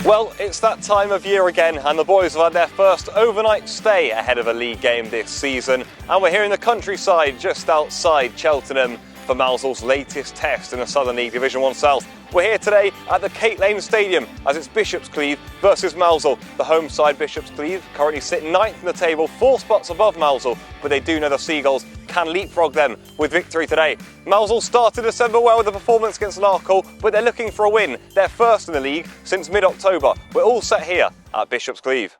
Well, it's that time of year again, and the boys have had their first overnight stay ahead of a league game this season, and we're here in the countryside just outside Cheltenham for Mousehole's latest test in the Southern League Division 1 South. We're here today at the Kate Lane Stadium as it's Bishop's Cleeve versus Mousehole. The home side, Bishop's Cleeve, currently sitting 9th in the table, 4 spots above Mousehole, but they do know the Seagulls can leapfrog them with victory today. Mousehole started December well with a performance against Larkhall, but they're looking for a win. They're first in the league since mid-October. We're all set here at Bishop's Cleeve.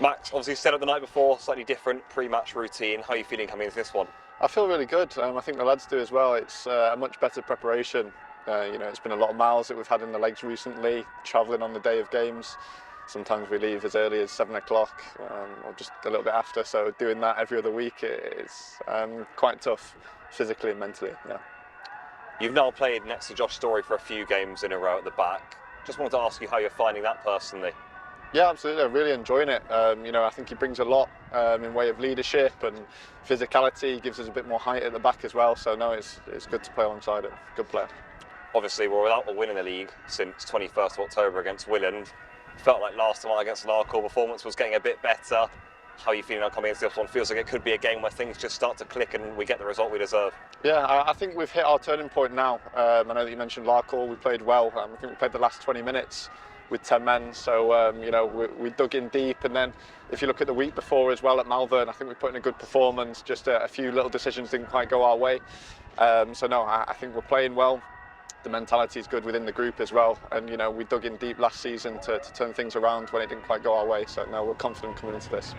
Max, obviously set up the night before, slightly different pre-match routine. How are you feeling coming into this one? I feel really good. I think the lads do as well. It's a much better preparation. It's been a lot of miles that we've had in the legs recently, travelling on the day of games. Sometimes we leave as early as 7 o'clock or just a little bit after, so doing that every other week is quite tough physically and mentally. Yeah. You've now played next to Josh Story for a few games in a row at the back. Just wanted to ask you how you're finding that personally. Yeah, absolutely. I'm really enjoying it. I think he brings a lot in way of leadership and physicality. He gives us a bit more height at the back as well. So no, it's good to play alongside him. Good player. Obviously, we're without a win in the league since 21st of October against Willand. Felt like last time out against Larkhall, performance was getting a bit better. How are you feeling now coming into this one? Feels like it could be a game where things just start to click and we get the result we deserve. Yeah, I think we've hit our turning point now. I know that you mentioned Larkhall. We played well. I think we played the last 20 minutes with 10 men, so we dug in deep, and then if you look at the week before as well at Malvern, I think we put in a good performance, just a few little decisions didn't quite go our way. So no, I think we're playing well. The mentality is good within the group as well, and we dug in deep last season to turn things around when it didn't quite go our way, so no, we're confident coming into this.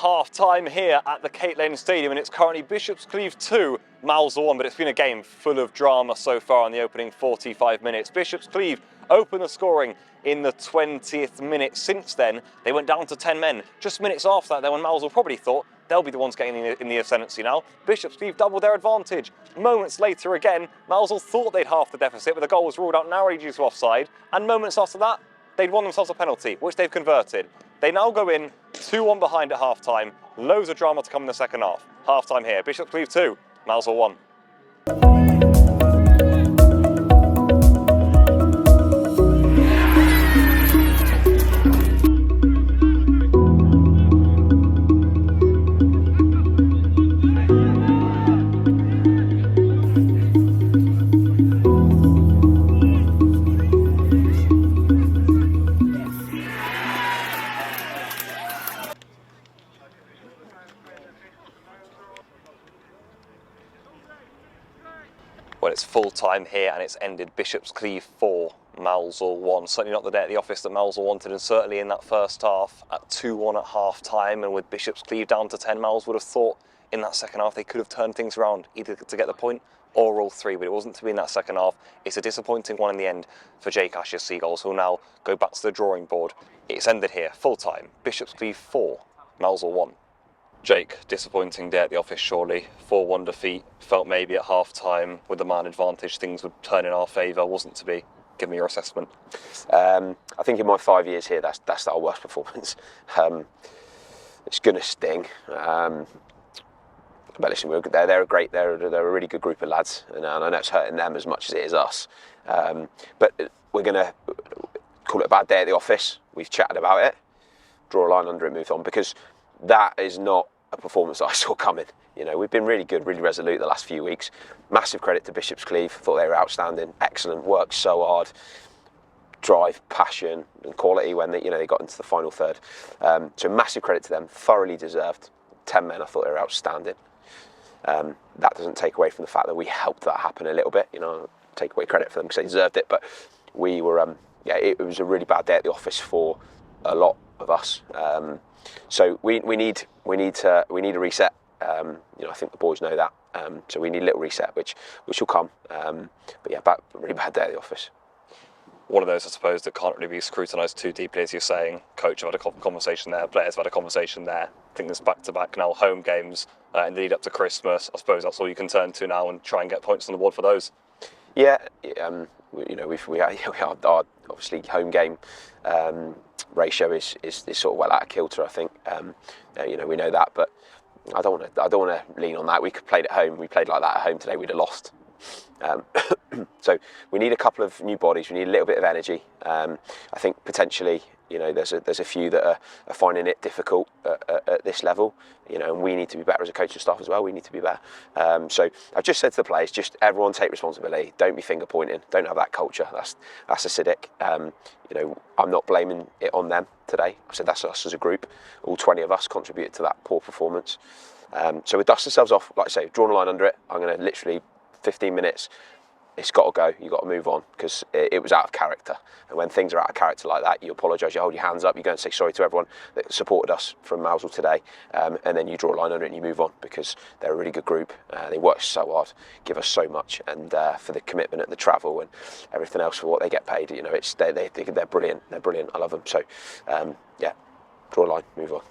Half-time here at the Kate Lane Stadium, and it's currently Bishop's Cleeve 2, Mousehole 1, but it's been a game full of drama so far in the opening 45 minutes. Bishop's Cleeve opened the scoring in the 20th minute. Since then, they went down to 10 men. Just minutes after that, then when Mousehole probably thought they'll be the ones getting in the ascendancy now, Bishop's Cleeve doubled their advantage. Moments later again, Mousehole thought they'd half the deficit, but the goal was ruled out narrowly due to offside, and moments after that, they'd won themselves a penalty, which they've converted. They now go in 2-1 behind at half-time. Loads of drama to come in the second half. Half-time here, Bishop's Cleeve 2, Mousehole 1. Well, it's full time here and it's ended Bishop's Cleeve 4, Mousehole 1. Certainly not the day at the office that Mousehole wanted, and certainly in that first half at 2-1 at half time, and with Bishop's Cleeve down to 10, Mousehole would have thought in that second half they could have turned things around, either to get the point or all three, but it wasn't to be in that second half. It's a disappointing one in the end for Jake Ash's Seagulls, who will now go back to the drawing board. It's ended here, full time, Bishop's Cleeve 4, Mousehole 1. Jake, disappointing day at the office surely. 4-1 defeat, felt maybe at half time with the man advantage things would turn in our favour, wasn't to be. Give me your assessment. I think in my 5 years here, that's our worst performance. It's going to sting. But listen, they're a really good group of lads, and I know it's hurting them as much as it is us. But we're going to call it a bad day at the office. We've chatted about it, draw a line under it, move on, because that is not a performance that I saw coming. You know, we've been really good, really resolute the last few weeks. Massive credit to Bishop's Cleeve. Thought they were outstanding, excellent, worked so hard. Drive, passion, and quality when they got into the final third. So massive credit to them, thoroughly deserved. 10 men, I thought they were outstanding. That doesn't take away from the fact that we helped that happen a little bit. You know, take away credit for them because they deserved it. But we were, it was a really bad day at the office for a lot of us. So we need a reset. I think the boys know that. So we need a little reset, which will come. But yeah, really bad day at the office. One of those, I suppose, that can't really be scrutinised too deeply, as you're saying. Coach have had a conversation there, players have had a conversation there. I think there's back-to-back now home games in the lead up to Christmas. I suppose that's all you can turn to now and try and get points on the board for those. Yeah, we are obviously home game ratio is sort of well out of kilter. I think we know that, but I don't want to lean on that. We could play at home. We played like that at home today. We'd have lost. So we need a couple of new bodies. We need a little bit of energy. I think potentially, there's a few that are finding it difficult at this level. And we need to be better as a coaching staff as well. We need to be better. So I've just said to the players, just everyone take responsibility. Don't be finger pointing. Don't have that culture. That's acidic. I'm not blaming it on them today. I said that's us as a group. All 20 of us contributed to that poor performance. So we dust ourselves off. Like I say, drawn a line under it. I'm going to literally 15 minutes. It's got to go. You've got to move on because it was out of character. And when things are out of character like that, you apologise, you hold your hands up, you go and say sorry to everyone that supported us from Mousehole today, and then you draw a line under it and you move on because they're a really good group. They work so hard, give us so much, and for the commitment and the travel and everything else for what they get paid. They're brilliant. They're brilliant. I love them. So, draw a line, move on.